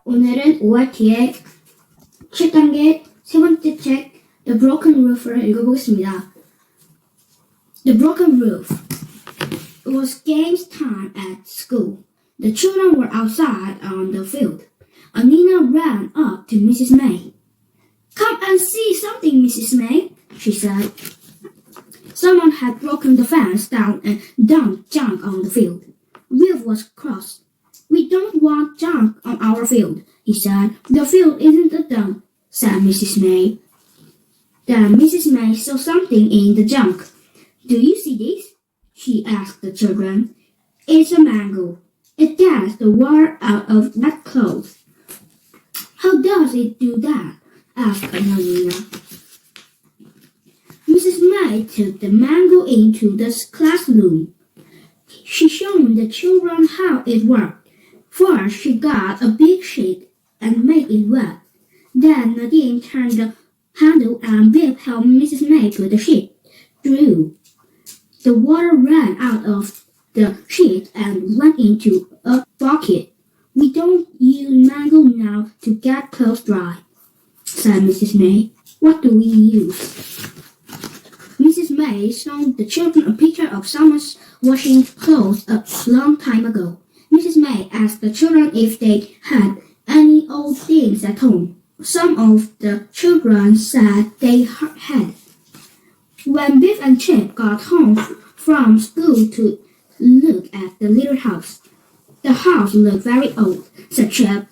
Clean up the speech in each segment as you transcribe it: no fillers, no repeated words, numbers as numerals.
오늘은 5월 뒤에 7단계 세 번째 책 The Broken Roof를 읽어보겠습니다. The Broken Roof. It was games time at school. The children were outside on the field. Nina ran up to Mrs. May. Come and see something, Mrs. May, she said. Someone had broken the fence down and dumped junk on the field. Will was cross. We don't want junk on our field, he said. The field isn't a dump, said Mrs. May. Then Mrs. May saw something in the junk. Do you see this? She asked the children. It's a mango. It gets the water out of wet clothes. How does it do that? Asked Nina. Mrs. May took the mango into the classroom. She showed the children how it worked. First, she got a big sheet and made it wet. Then Nadine turned the handle and Bill helped Mrs. May put the sheet through. The water ran out of the sheet and went into a bucket. We don't use mango now to get clothes dry, said Mrs. May. What do we use? Mrs. May showed the children a picture of someone's washing clothes a long time ago. Mrs. May asked the children if they had any old things at home. Some of the children said they had. When Biff and Chip got home from school to look at the little house, the house looked very old, said Chip.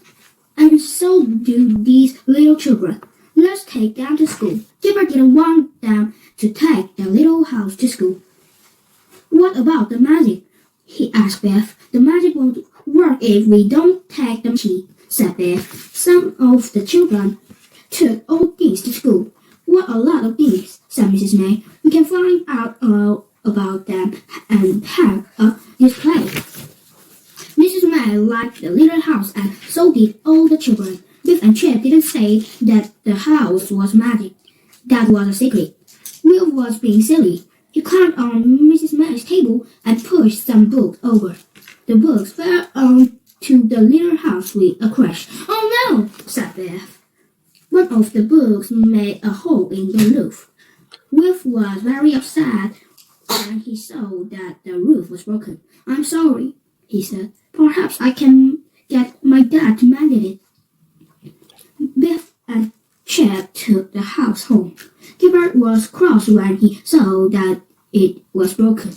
And so do these little children. Let's take them to school. Chipper didn't want them to take the little house to school. What about the magic? He asked Beth. The magic won't work if we don't take them cheap, said Beth. Some of the children took old things to school. What a lot of things, said Mrs. May. We can find out all about them and have a display. Mrs. May liked the little house and so did all the children. Biff and Chip didn't say that the house was magic. That was a secret. Will was being silly. He climbed on Mrs. May's table and pushed some books over. The books fell onto the little house with a crash. Oh no, said Beth. One of the books made a hole in the roof. Will was very upset when he saw that the roof was broken. I'm sorry, he said. Perhaps I can get my dad to mend it. Biff and Chip took the house home. Gilbert was cross when he saw that it was broken.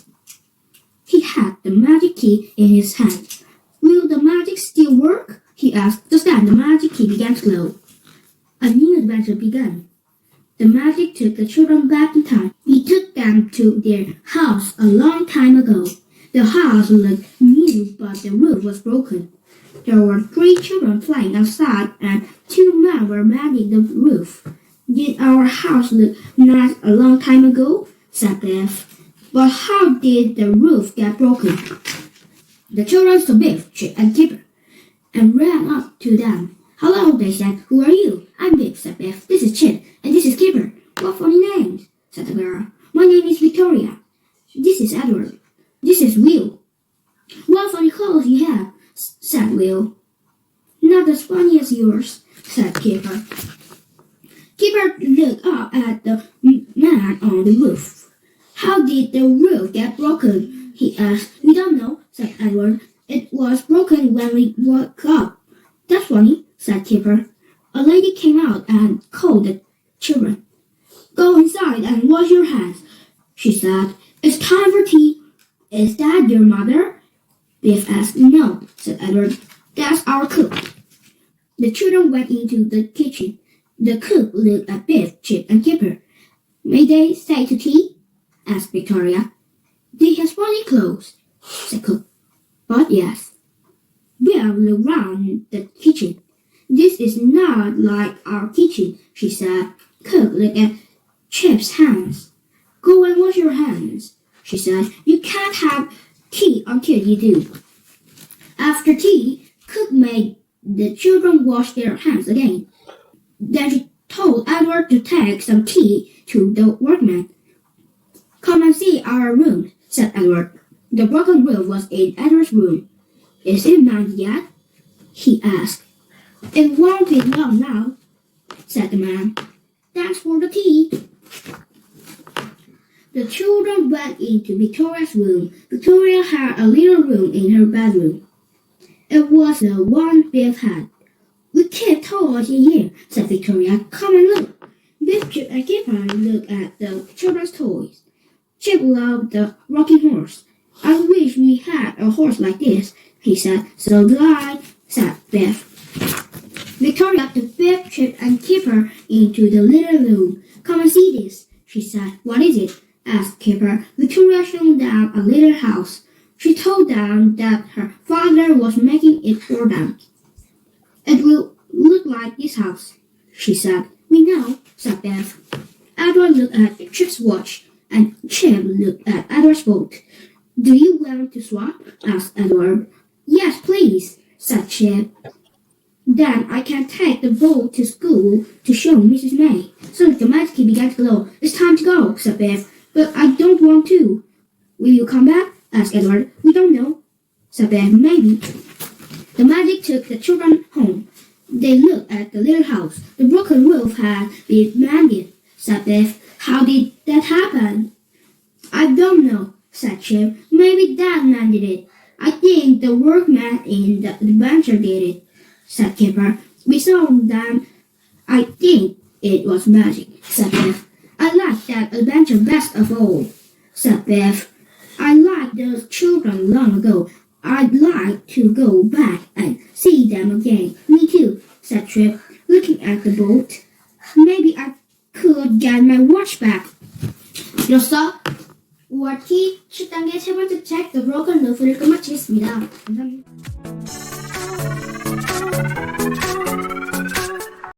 He had the magic key in his hand. Will the magic still work? He asked. Just then the magic key began to glow. A new adventure began. The magic took the children back in time. It took them to their house a long time ago. The house looked new, but the roof was broken. There were 3 children playing outside and 2 men were mending the roof. Did our house look nice a long time ago? Said Beth. But how did the roof get broken? The children saw Biff, Chip, and Kipper and ran up to them. Hello, they said. Who are you? I'm Biff, said Beth. This is Chip, and this is Kipper. What funny names, said the girl. My name is Victoria. This is Edward. This is Will. What funny clothes you have, said Will. Not as funny as yours, said Kipper. Kipper looked up at the man on the roof. How did the roof get broken? He asked. We don't know, said Edward. It was broken when we woke up. That's funny, said Kipper. A lady came out and called the children. Go inside and wash your hands, she said. It's time for tea. Is that your mother? Biff asked. No, said Edward. That's our cook. The children went into the kitchen. The cook looked at Biff, Chip, and Kipper. May they stay to tea? Asked Victoria. They have funny clothes, said cook. But yes. Bill looked round the kitchen. This is not like our kitchen, she said. Cook looked at Chip's hands. Go and wash your hands, she said. You can't have tea until you do. After tea, Cook made the children wash their hands again. Then she told Edward to take some tea to the workmen. Come and see our room, said Edward. The broken roof was in Edward's room. Is it mended yet? He asked. It won't be long now, said the man. Thanks for the tea. The children went into Victoria's room. Victoria had a little room in her bedroom. It was the one Biff had. We keep toys in here, said Victoria. Come and look. Biff, Chip, and Kipper looked at the children's toys. Chip loved the rocking horse. I wish we had a horse like this, he said. So do I, said Biff. Victoria took Biff, Chip, and Kipper into the little room. Come and see this, she said. What is it? Asked Kipper. Victoria showed them a little house. She told them that her father was making it for them. It will look like this house, she said. We know, said Beth. Edward looked at Chip's watch, and Chip looked at Edward's boat. Do you want to swap? Asked Edward. Yes, please, said Chip. Then I can take the boat to school to show Mrs. May. Suddenly the magic key began to glow. It's time to go, said Beth. But I don't want to. Will you come back? Asked Edward. We don't know, said Beth. Maybe. The magic took the children home. They looked at the little house. The broken roof had been mended, said Beth. How did that happen? I don't know, said Chip. Maybe Dad mended it. I think the workman in the adventure did it, said Kipper. We saw them. I think it was magic, said Beth. I like that adventure best of all, said Beth. I liked those children long ago. I'd like to go back and see them again. Me too, said Chip, looking at the boat. Maybe I could get my watch back. 이로써 5월 T 10단계 세 번째 책 The Broken Roof를 끝마치겠습니다. 감사합니다.